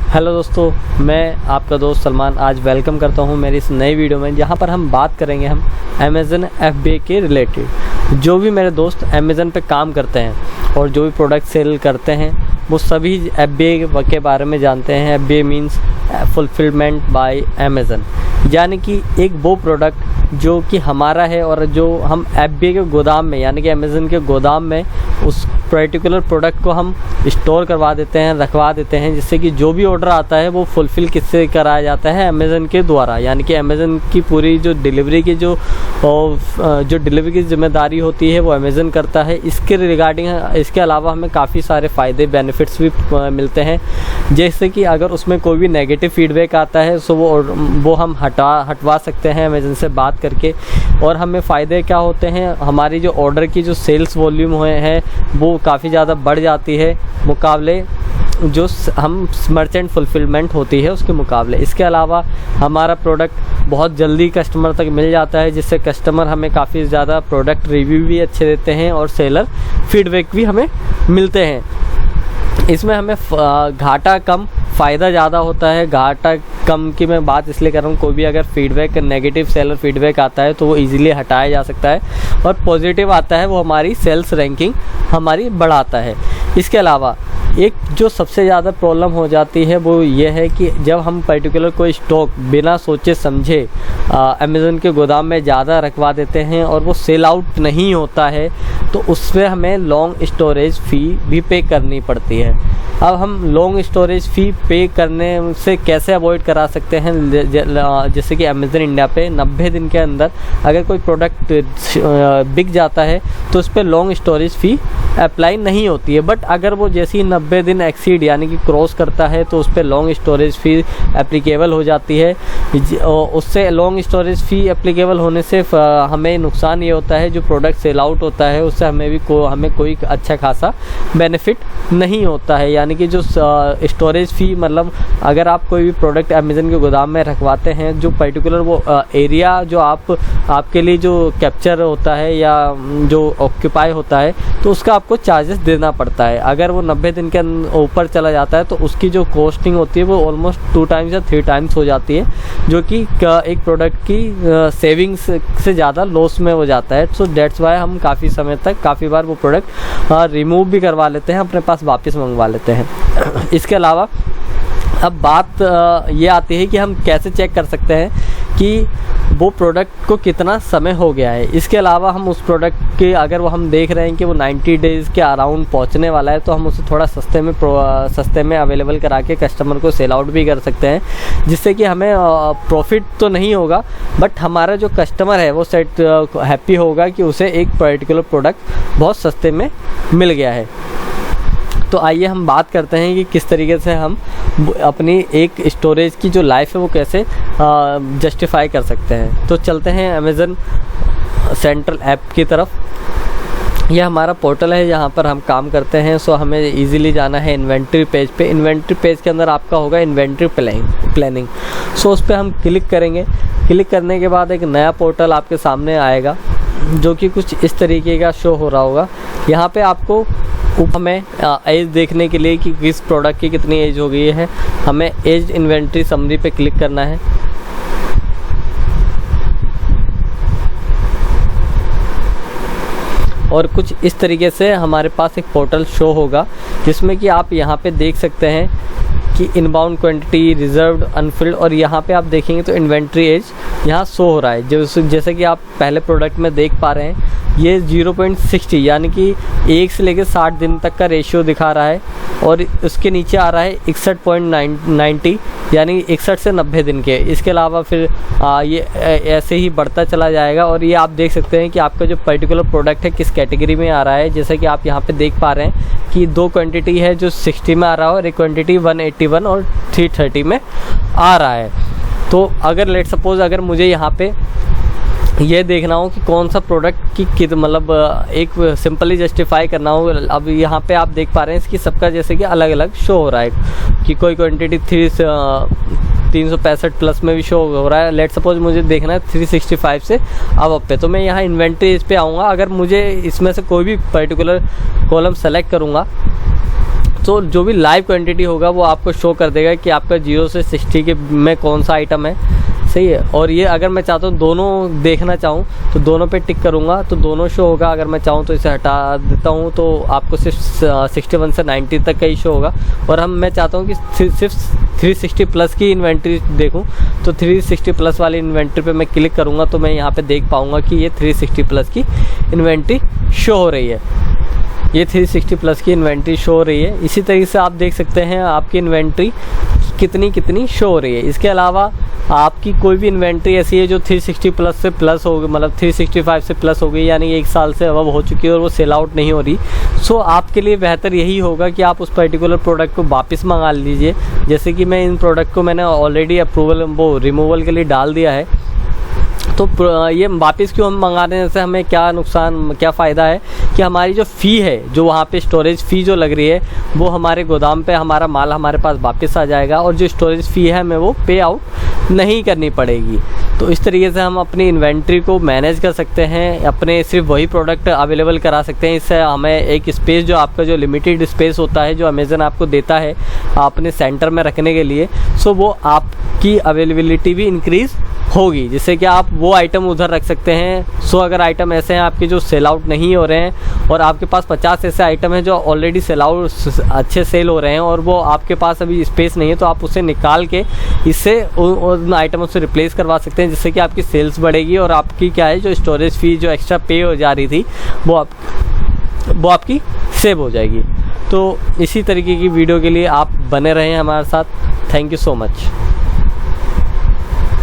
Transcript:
Hello दोस्तों, मैं आपका दोस्त सलमान आज वेलकम करता हूं मेरी इस नई वीडियो में, जहां पर हम बात करेंगे हम अमेज़न FBA के रिलेटेड। जो भी मेरे दोस्त अमेज़न पे काम करते हैं और जो भी प्रोडक्ट सेल करते हैं वो सभी FBA के बारे में जानते हैं। FBA means fulfilment bye Amazon, यानी कि एक वो प्रोडक्ट जो कि हमारा है और जो हम FBA के गोदाम में यानी कि अमेज़न के गोदाम में उस पर्टिकुलर प्रोडक्ट को हम स्टोर करवा देते हैं, रखवा देते हैं, जिससे कि जो भी ऑर्डर आता है वो फुलफ़िल किससे कराया जाता है, अमेज़न के द्वारा। यानी कि अमेज़न की पूरी जो डिलीवरी की जो डिलीवरी की जिम्मेदारी होती है वो अमेज़न करता है। इसके रिगार्डिंग इसके अलावा हमें काफ़ी सारे फ़ायदे बेनिफिट्स भी मिलते हैं, जैसे कि अगर उसमें कोई भी नेगेटिव फीडबैक आता है तो वो हम हटवा सकते हैं अमेज़न से बात करके। और हमें फ़ायदे क्या होते हैं, हमारी जो ऑर्डर की जो सेल्स वॉल्यूम है वो काफ़ी ज़्यादा बढ़ जाती है मुकाबले जो हम मर्चेंट फुलफिलमेंट होती है उसके मुकाबले। इसके अलावा हमारा प्रोडक्ट बहुत जल्दी कस्टमर तक मिल जाता है, जिससे कस्टमर हमें काफ़ी ज़्यादा प्रोडक्ट रिव्यू भी अच्छे देते हैं और सेलर फीडबैक भी हमें मिलते हैं। इसमें हमें घाटा कम फ़ायदा ज़्यादा होता है। घाटा कम की मैं बात इसलिए कर रहा हूँ, कोई भी अगर फीडबैक नेगेटिव सेलर फीडबैक आता है तो वो इजीली हटाया जा सकता है, और पॉजिटिव आता है वो हमारी सेल्स रैंकिंग हमारी बढ़ाता है। इसके अलावा एक जो सबसे ज़्यादा प्रॉब्लम हो जाती है वो ये है कि जब हम पर्टिकुलर कोई स्टॉक बिना सोचे समझे अमेज़न के गोदाम में ज़्यादा रखवा देते हैं और वो सेल आउट नहीं होता है तो उसमें हमें लॉन्ग स्टोरेज फ़ी भी पे करनी पड़ती है। अब हम लॉन्ग स्टोरेज फ़ी पे करने से कैसे अवॉइड करा सकते हैं, जैसे कि अमेज़न इंडिया पे 90 दिन के अंदर अगर कोई प्रोडक्ट बिक जाता है तो उस पर लॉन्ग स्टोरेज फ़ी अप्लाई नहीं होती है। बट अगर वो जैसे ही 90 दिन एक्सीड यानी कि क्रॉस करता है तो उस पर लॉन्ग स्टोरेज फ़ी एप्लीकेबल हो जाती है। उससे लॉन्ग स्टोरेज फ़ी एप्लीकेबल होने से हमें नुकसान ये होता है, जो प्रोडक्ट सेल आउट होता है उससे हमें कोई अच्छा खासा बेनिफिट नहीं होता है। यानी कि जो स्टोरेज फ़ी मतलब अगर आप कोई भी प्रोडक्ट अमेज़न के गोदाम में रखवाते हैं, जो पर्टिकुलर वो एरिया जो आपके लिए जो कैप्चर होता है या जो ऑक्यूपाई होता है तो उसका आपको चार्जेस देना पड़ता है। अगर वो 90 दिन के ऊपर चला जाता है तो उसकी जो कॉस्टिंग होती है वो ऑलमोस्ट 2 टाइम्स या 3 टाइम्स हो जाती है, जो कि एक प्रोडक्ट की सेविंग्स से ज़्यादा लॉस में हो जाता है। सो दैट्स वाई हम काफ़ी समय तक काफ़ी बार वो प्रोडक्ट रिमूव भी करवा लेते हैं, अपने पास वापस मंगवा लेते हैं। इसके अलावा अब बात ये आती है कि हम कैसे चेक कर सकते हैं कि वो प्रोडक्ट को कितना समय हो गया है। इसके अलावा हम उस प्रोडक्ट के अगर वो हम देख रहे हैं कि वो 90 डेज़ के अराउंड पहुंचने वाला है तो हम उसे थोड़ा सस्ते में अवेलेबल करा के कस्टमर को सेल आउट भी कर सकते हैं, जिससे कि हमें प्रॉफिट तो नहीं होगा बट हमारा जो कस्टमर है वो हैप्पी होगा कि उसे एक पर्टिकुलर प्रोडक्ट बहुत सस्ते में मिल गया है। तो आइए हम बात करते हैं कि किस तरीके से हम अपनी एक स्टोरेज की जो लाइफ है वो कैसे जस्टिफाई कर सकते हैं। तो चलते हैं अमेज़न सेंट्रल ऐप की तरफ। यह हमारा पोर्टल है जहाँ पर हम काम करते हैं। सो हमें इजीली जाना है इन्वेंट्री पेज पे। इन्वेंट्री पेज के अंदर आपका होगा इन्वेंट्री प्लानिंग। सो उस पर हम क्लिक करेंगे। क्लिक करने के बाद एक नया पोर्टल आपके सामने आएगा जो कि कुछ इस तरीके का शो हो रहा होगा। यहाँ पे आपको हमें एज देखने के लिए कि किस प्रोडक्ट की कितनी एज हो गई है, हमें एज इन्वेंट्री समरी पे क्लिक करना है। और कुछ इस तरीके से हमारे पास एक पोर्टल शो होगा जिसमें कि आप यहाँ पे देख सकते हैं कि इनबाउंड क्वांटिटी, रिजर्व्ड, अनफिल्ड, और यहाँ पे आप देखेंगे तो इन्वेंट्री एज यहाँ शो हो रहा है। जैसे कि आप पहले प्रोडक्ट में देख पा रहे हैं ये 0.60 यानी कि 1 से लेकर 60 दिन तक का रेशियो दिखा रहा है, और उसके नीचे आ रहा है 61.90 यानी 61 से 90 दिन के। इसके अलावा फिर ये ऐसे ही बढ़ता चला जाएगा। और ये आप देख सकते हैं कि आपका जो पर्टिकुलर प्रोडक्ट है किस कैटेगरी में आ रहा है। जैसे कि आप यहाँ पे देख पा रहे हैं कि 2 क्वांटिटी है जो 60 में आ रहा है और एक क्वांटिटी 181 और 330 में आ रहा है। तो अगर लेट सपोज अगर मुझे यहाँ पे ये देखना हो कि कौन सा प्रोडक्ट की मतलब एक सिंपली जस्टिफाई करना हो, अब यहाँ पे आप देख पा रहे हैं इसकी सबका जैसे कि अलग अलग शो हो रहा है कि कोई क्वांटिटी 365 प्लस में भी शो हो रहा है। लेट सपोज मुझे देखना है 365 से अब पे, तो मैं यहाँ इन्वेंट्री इस पे आऊँगा। अगर मुझे इसमें से कोई भी पर्टिकुलर कॉलम सेलेक्ट करूँगा तो जो भी लाइव क्वांटिटी होगा वो आपको शो कर देगा कि आपका 0 से 60 के में कौन सा आइटम है, सही है। और ये अगर मैं चाहता हूँ दोनों देखना चाहूँ तो दोनों पे टिक करूँगा तो दोनों शो होगा। अगर मैं चाहूँ तो इसे हटा देता हूँ तो आपको सिर्फ 61 से 90 तक का ही शो होगा। और मैं चाहता हूँ कि सिर्फ 360 प्लस की इन्वेंट्री देखूँ तो 360 प्लस वाली इन्वेंट्री पे मैं क्लिक करूँगा तो मैं यहाँ पे देख पाऊँगा कि ये 360 प्लस की इन्वेंट्री शो हो रही है। ये 360 प्लस की इन्वेंट्री शो हो रही है। इसी तरीके से आप देख सकते हैं आपकी इन्वेंट्री कितनी शो हो रही है। इसके अलावा आपकी कोई भी इन्वेंट्री ऐसी है जो 360 प्लस से प्लस हो गई, मतलब 365 से प्लस हो गई, यानी 1 साल से अब हो चुकी है और वो सेल आउट नहीं हो रही। सो आपके लिए बेहतर यही होगा कि आप उस पर्टिकुलर प्रोडक्ट को वापस मंगा लीजिए। जैसे कि मैं इन प्रोडक्ट को मैंने ऑलरेडी अप्रूवल वो रिमूवल के लिए डाल दिया है, तो ये वापस क्यों हम मंगा रहे हैं, से हमें क्या नुकसान क्या फ़ायदा है कि हमारी जो फ़ी है, जो वहाँ पे स्टोरेज फ़ी जो लग रही है वो हमारे गोदाम पे हमारा माल हमारे पास वापस आ जाएगा और जो स्टोरेज फ़ी है हमें वो पे आउट नहीं करनी पड़ेगी। तो इस तरीके से हम अपनी इन्वेंट्री को मैनेज कर सकते हैं, अपने सिर्फ वही प्रोडक्ट अवेलेबल करा सकते हैं। इससे हमें एक स्पेस जो आपका जो लिमिटेड स्पेस होता है जो अमेज़न आपको देता है अपने सेंटर में रखने के लिए, सो वो आपकी अवेलेबिलिटी भी इंक्रीज़ होगी, जिससे कि आप वो आइटम उधर रख सकते हैं। सो अगर आइटम ऐसे हैं आपके जो सेल आउट नहीं हो रहे हैं और आपके पास 50 ऐसे आइटम हैं जो ऑलरेडी सेल आउट अच्छे सेल हो रहे हैं और वो आपके पास अभी स्पेस नहीं है, तो आप उसे निकाल के इससे उन आइटमों से रिप्लेस करवा सकते हैं, जिससे कि आपकी सेल्स बढ़ेगी और आपकी क्या है जो स्टोरेज फ़ी जो एक्स्ट्रा पे हो जा रही थी वो आपकी सेव हो जाएगी। तो इसी तरीके की वीडियो के लिए आप बने रहें हमारे साथ। Thank you so much.